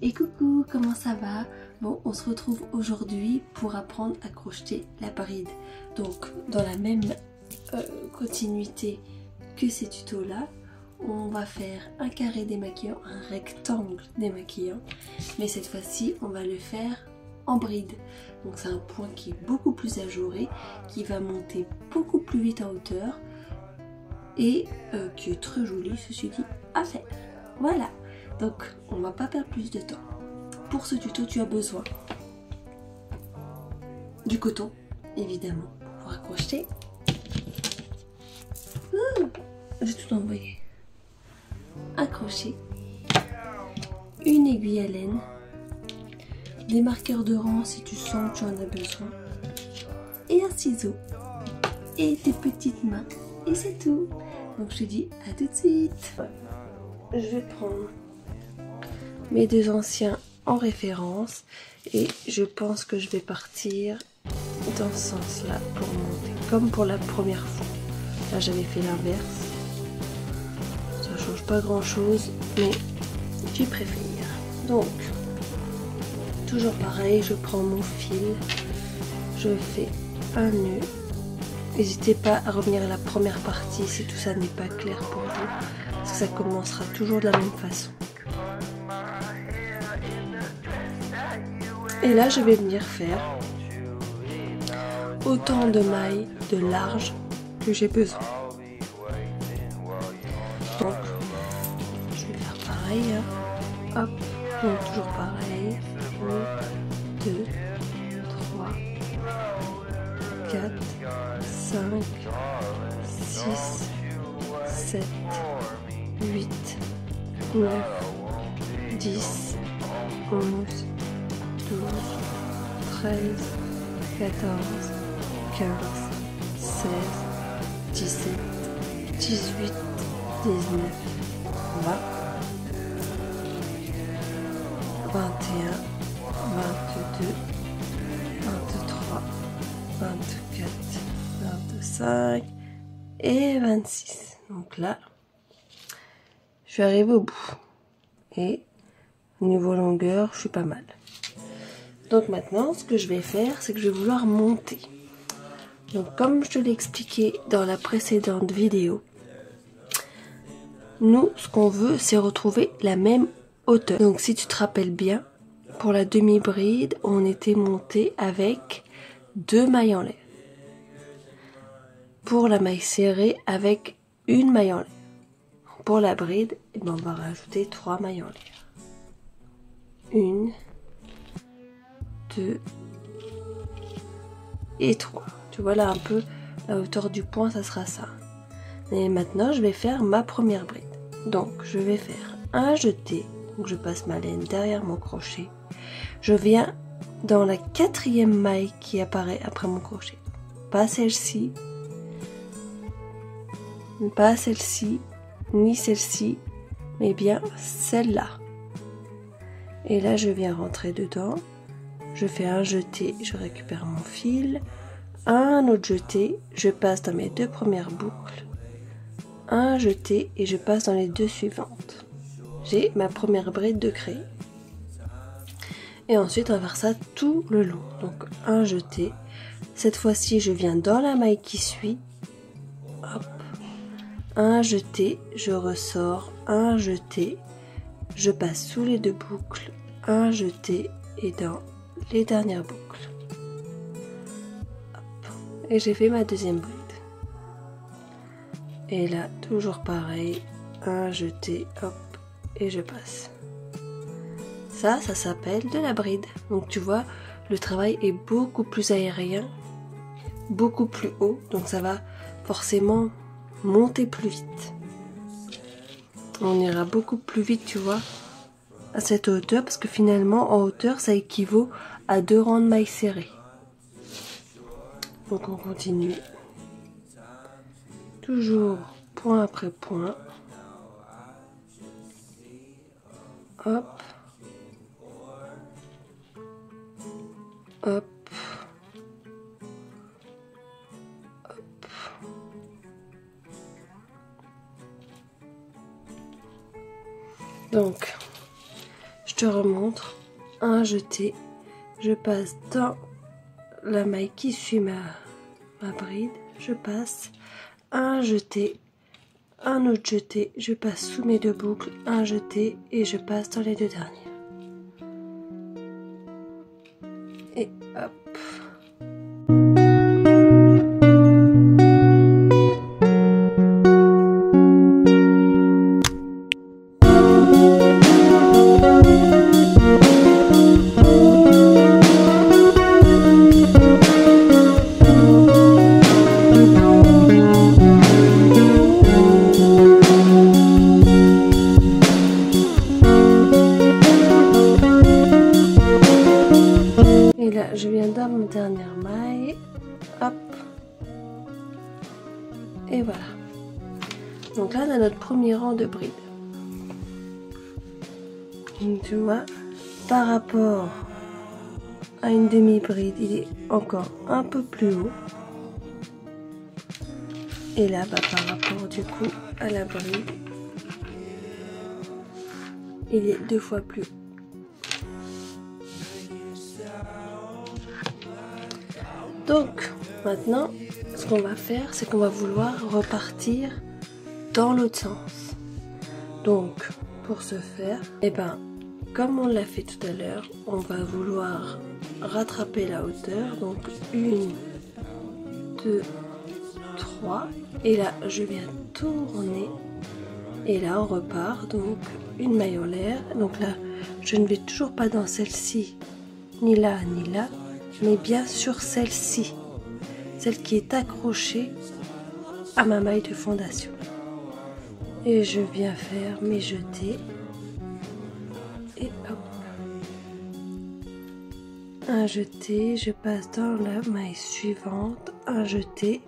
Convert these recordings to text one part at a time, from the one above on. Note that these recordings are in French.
Et coucou, comment ça va? Bon, on se retrouve aujourd'hui pour apprendre à crocheter la bride. Donc, dans la même continuité que ces tutos-là, on va faire un carré démaquillant, un rectangle démaquillant. Mais cette fois-ci, on va le faire en bride. Donc, c'est un point qui est beaucoup plus ajouré, qui va monter beaucoup plus vite en hauteur et qui est très joli, ceci dit, à faire. Voilà. Donc, on va pas perdre plus de temps. Pour ce tuto, tu as besoin du coton, évidemment, pour pouvoir crocheter. J'ai tout envoyé. Un crochet, une aiguille à laine, des marqueurs de rang si tu sens que tu en as besoin, et un ciseau, et tes petites mains, et c'est tout. Donc, je te dis à tout de suite. Je vais prendre mes deux anciens en référence et je pense que je vais partir dans ce sens là pour monter comme pour la première fois. Là j'avais fait l'inverse, ça change pas grand chose mais tu préfères. Donc toujours pareil, je prends mon fil, je fais un nœud. N'hésitez pas à revenir à la première partie si tout ça n'est pas clair pour vous, parce que ça commencera toujours de la même façon. Et là, je vais venir faire autant de mailles de large que j'ai besoin. Donc, je vais faire pareil. Hein. Hop, donc toujours pareil. 1, 2, 3, 4, 5, 6, 7, 8, 9, 10, 11, 12, 13, 14, 15, 16, 17, 18, 19, 20, 21, 22, 23, 24, 25 et 26. Donc là, je suis arrivée au bout. Et au niveau longueur, je suis pas mal. Donc maintenant, ce que je vais faire, c'est que je vais vouloir monter. Donc comme je te l'ai expliqué dans la précédente vidéo, nous, ce qu'on veut, c'est retrouver la même hauteur. Donc si tu te rappelles bien, pour la demi-bride, on était monté avec 2 mailles en l'air. Pour la maille serrée, avec une maille en l'air. Pour la bride, eh ben, on va rajouter 3 mailles en l'air. 1, 2 et 3. Tu vois là un peu la hauteur du point, ça sera ça. Et maintenant je vais faire ma première bride. Donc je vais faire un jeté. Donc je passe ma laine derrière mon crochet. Je viens dans la 4e maille qui apparaît après mon crochet. Pas celle-ci, pas celle-ci, ni celle-ci, mais bien celle-là. Et là je viens rentrer dedans. Je fais un jeté, je récupère mon fil, un autre jeté, je passe dans mes 2 premières boucles, un jeté et je passe dans les 2 suivantes. J'ai ma première bride de créé. Et ensuite on va faire ça tout le long. Donc un jeté, cette fois-ci je viens dans la maille qui suit, hop, un jeté, je ressors, un jeté, je passe sous les 2 boucles, un jeté et dans les dernières boucles. Hop. Et j'ai fait ma 2e bride. Et là, toujours pareil, un jeté, hop, et je passe. Ça s'appelle de la bride. Donc tu vois, le travail est beaucoup plus aérien, beaucoup plus haut, donc ça va forcément monter plus vite. On ira beaucoup plus vite, tu vois, à cette hauteur, parce que finalement, en hauteur, ça équivaut à 2 rangs de mailles serrées. Donc on continue. Toujours point après point. Hop. Hop. Hop. Donc, je je te remontre. Un jeté, je passe dans la maille qui suit ma bride, je passe un jeté, un autre jeté, je passe sous mes deux boucles, un jeté et je passe dans les deux dernières. Et hop. Et là, je viens dans ma dernière maille, hop, et voilà. Donc là, on a notre premier rang de bride. Donc, tu vois, par rapport à une demi-bride, il est encore un peu plus haut. Et là, bah, par rapport du coup à la bride, il est 2 fois plus haut. Donc, maintenant, ce qu'on va faire, c'est qu'on va vouloir repartir dans l'autre sens. Donc, pour ce faire, eh ben, comme on l'a fait tout à l'heure, on va vouloir rattraper la hauteur. Donc, 1, 2, 3. Et là, je viens tourner. Et là, on repart. Donc, une maille en l'air. Donc là, je ne vais toujours pas dans celle-ci, ni là, ni là, mais bien sur celle-ci, celle qui est accrochée à ma maille de fondation. Et je viens faire mes jetés et hop, un jeté, je passe dans la maille suivante, un jeté,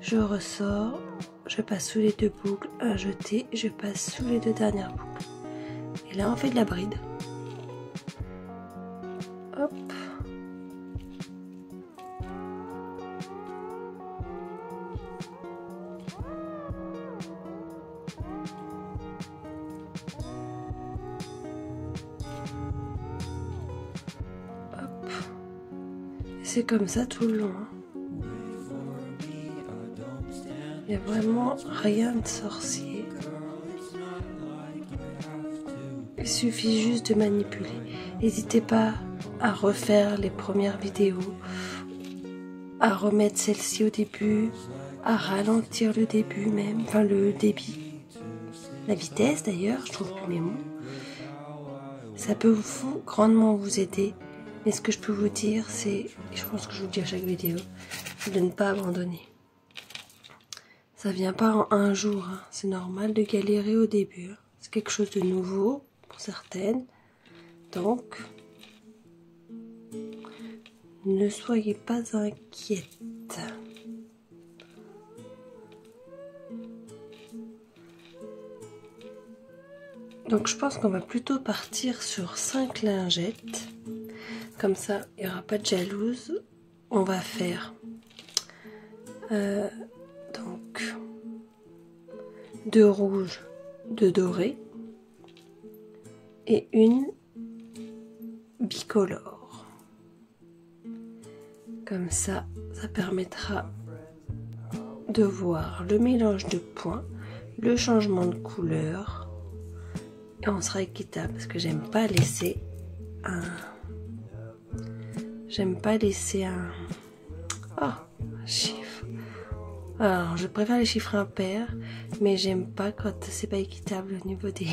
je ressors, je passe sous les deux boucles, un jeté, je passe sous les deux dernières boucles. Et là on fait de la bride. Hop. C'est comme ça tout le long. Il n'y a vraiment rien de sorcier. Il suffit juste de manipuler. N'hésitez pas à refaire les premières vidéos, à remettre celle-ci au début, à ralentir le début même, enfin le débit. La vitesse d'ailleurs, je trouve plus mes mots. Ça peut grandement vous aider. Mais ce que je peux vous dire, c'est, je pense que je vous le dis à chaque vidéo, de ne pas abandonner. Ça vient pas en un jour, hein. C'est normal de galérer au début. Hein. C'est quelque chose de nouveau pour certaines. Donc, ne soyez pas inquiète. Donc je pense qu'on va plutôt partir sur 5 lingettes. Comme ça, il n'y aura pas de jalouse. On va faire donc 2 rouges, 2 dorés et une bicolore. Comme ça, ça permettra de voir le mélange de points, le changement de couleur et on sera équitable parce que j'aime pas laisser un chiffre. Alors, je préfère les chiffres impairs, mais j'aime pas quand c'est pas équitable au niveau des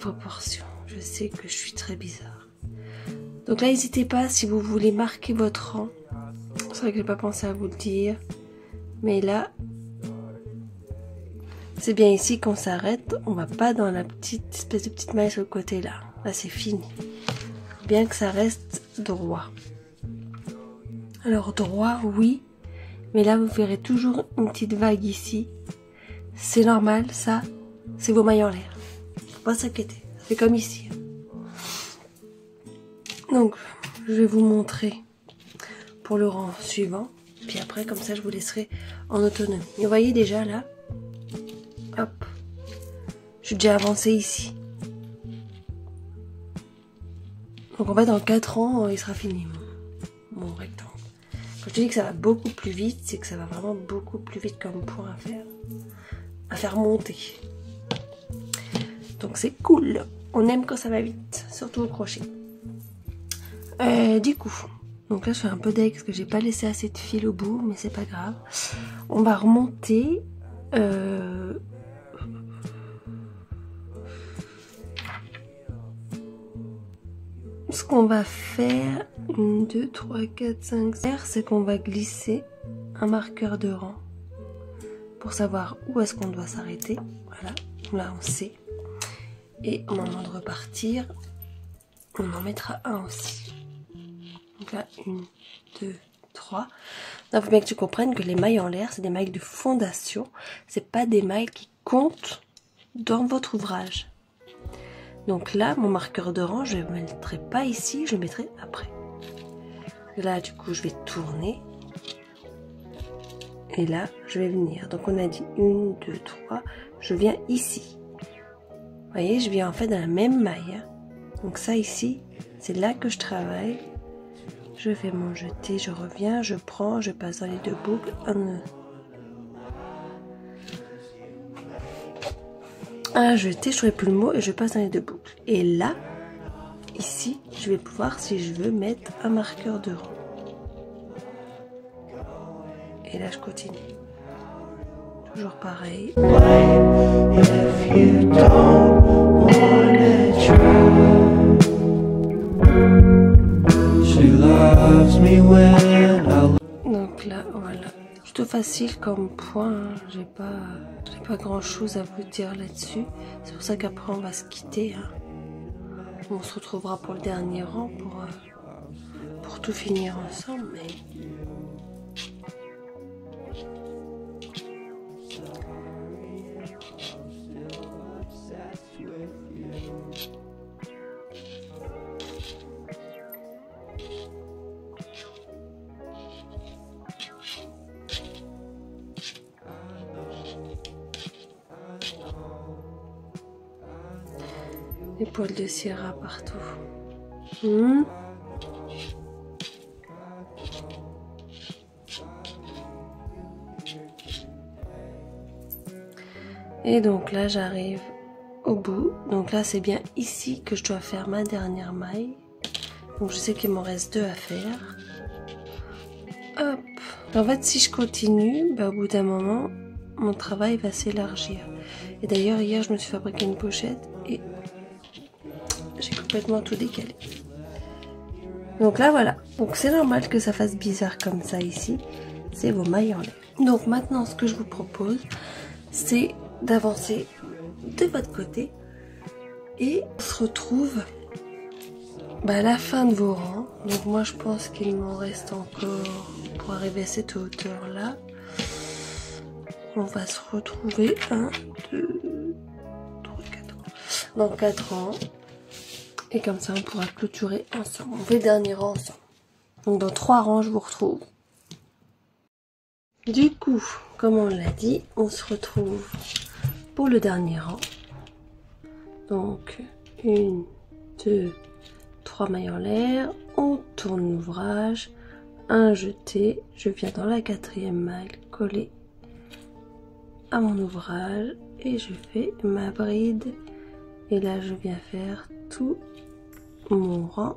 proportions. Je sais que je suis très bizarre. Donc là, n'hésitez pas si vous voulez marquer votre rang. C'est vrai que j'ai pas pensé à vous le dire, mais là, c'est bien ici qu'on s'arrête. On va pas dans la petite espèce de petite maille sur le côté là. Là, c'est fini. Bien que ça reste droit. Alors droit, oui, mais là vous verrez toujours une petite vague ici. C'est normal, ça, c'est vos mailles en l'air. Faut pas s'inquiéter, c'est comme ici. Donc, je vais vous montrer pour le rang suivant. Puis après, comme ça, je vous laisserai en autonomie. Vous voyez déjà là, hop, je suis déjà avancée ici. Donc en fait dans 4 ans il sera fini mon rectangle. Quand je dis que ça va beaucoup plus vite, c'est que ça va vraiment beaucoup plus vite comme point à faire monter. Donc c'est cool, on aime quand ça va vite, surtout au crochet. Du coup, donc là je fais un peu d'aigle parce que j'ai pas laissé assez de fil au bout, mais c'est pas grave. On va remonter ce qu'on va faire, 1, 2, 3, 4, 5, 6, c'est qu'on va glisser un marqueur de rang pour savoir où est-ce qu'on doit s'arrêter. Voilà, là on sait. Et au moment de repartir, on en mettra un aussi. Donc là, 1, 2, 3. Il faut bien que tu comprennes que les mailles en l'air, c'est des mailles de fondation. C'est pas des mailles qui comptent dans votre ouvrage. Donc là, mon marqueur de rang, je ne le mettrai pas ici, je le mettrai après. Là, du coup, je vais tourner. Et là, je vais venir. Donc on a dit 1, 2, 3. Je viens ici. Vous voyez, je viens en fait dans la même maille. Donc ça ici, c'est là que je travaille. Je fais mon jeté, je reviens, je prends, je passe dans les 2 boucles. Un jeté, je ne trouvais plus le mot et je passe dans les 2 boucles. Et là, ici, je vais pouvoir, si je veux, mettre un marqueur de rang. Et là, je continue. Toujours pareil. Donc là, voilà. Plutôt facile comme point. Hein. J'ai pas grand chose à vous dire là-dessus. C'est pour ça qu'après, on va se quitter. Hein. On se retrouvera pour le dernier rang pour tout finir ensemble. Mais... les poils de Sierra partout. Et donc là j'arrive au bout. Donc là c'est bien ici que je dois faire ma dernière maille. Donc je sais qu'il m'en reste 2 à faire. Hop. En fait si je continue, au bout d'un moment mon travail va s'élargir. Et d'ailleurs hier je me suis fabriqué une pochette et j'ai complètement tout décalé. Donc là voilà. Donc c'est normal que ça fasse bizarre comme ça ici. C'est vos mailles en l'air. Donc maintenant ce que je vous propose c'est d'avancer de votre côté et on se retrouve à la fin de vos rangs. Donc moi je pense qu'il m'en reste encore pour arriver à cette hauteur là. On va se retrouver 1, 2, 3, 4 dans 4 rangs et comme ça on pourra clôturer ensemble. On fait le dernier rang ensemble. Donc dans 3 rangs je vous retrouve. Du coup, comme on l'a dit, on se retrouve pour le dernier rang. Donc 1, 2, 3 mailles en l'air, on tourne l'ouvrage, un jeté, je viens dans la 4e maille coller à mon ouvrage et je fais ma bride et là je viens faire tout mon rang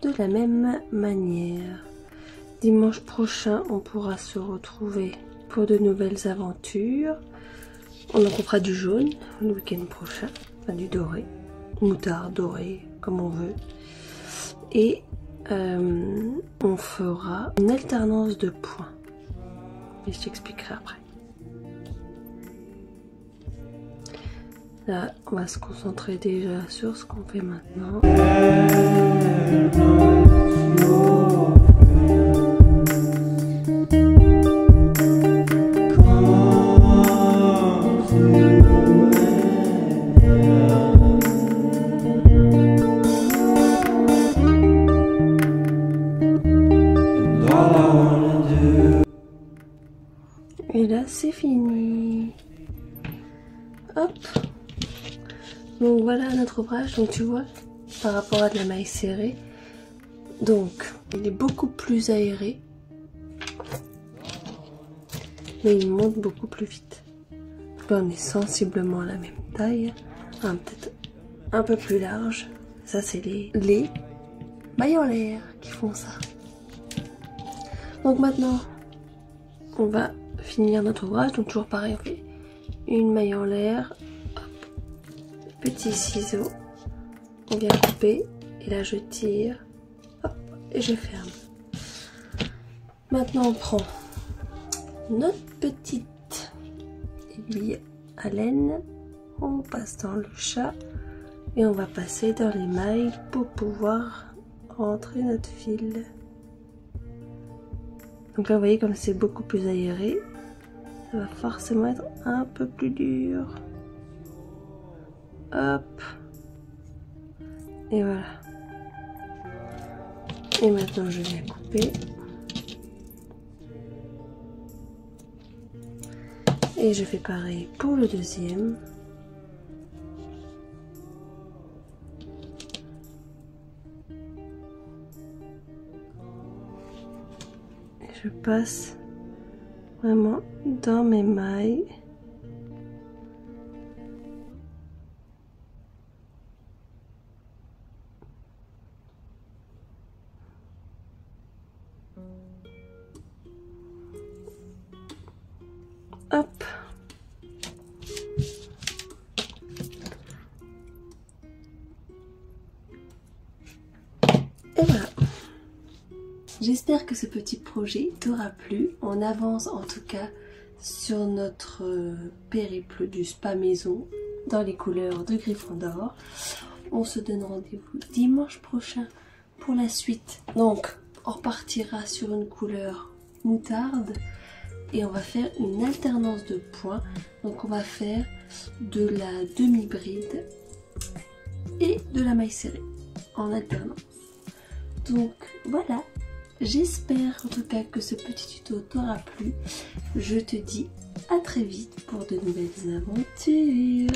de la même manière. Dimanche prochain on pourra se retrouver pour de nouvelles aventures. On en fera du jaune le week-end prochain, enfin du doré, moutarde, doré, comme on veut. Et on fera une alternance de points. Et je t'expliquerai après. Là, on va se concentrer déjà sur ce qu'on fait maintenant. Et là, c'est fini. Hop. Donc voilà notre ouvrage. Donc tu vois, par rapport à de la maille serrée. Donc il est beaucoup plus aéré, mais il monte beaucoup plus vite. Là on est sensiblement à la même taille, hein, peut-être un peu plus large. Ça c'est les mailles en l'air qui font ça. Donc maintenant on va finir notre ouvrage. Donc toujours pareil, on fait une maille en l'air, petit ciseau, on vient couper et là je tire, hop, et je ferme. Maintenant on prend notre petite aiguille à laine, on passe dans le chat et on va passer dans les mailles pour pouvoir rentrer notre fil. Donc là vous voyez comme c'est beaucoup plus aéré, ça va forcément être un peu plus dur. Hop, et voilà. Et maintenant je viens couper et je fais pareil pour le deuxième. Et je passe vraiment dans mes mailles. Hop. Et voilà. J'espère que ce petit projet t'aura plu. On avance en tout cas sur notre périple du spa maison dans les couleurs de Gryffondor. On se donne rendez-vous dimanche prochain pour la suite. Donc on repartira sur une couleur moutarde. Et on va faire une alternance de points. Donc on va faire de la demi-bride et de la maille serrée en alternance. Donc voilà, j'espère en tout cas que ce petit tuto t'aura plu. Je te dis à très vite pour de nouvelles aventures.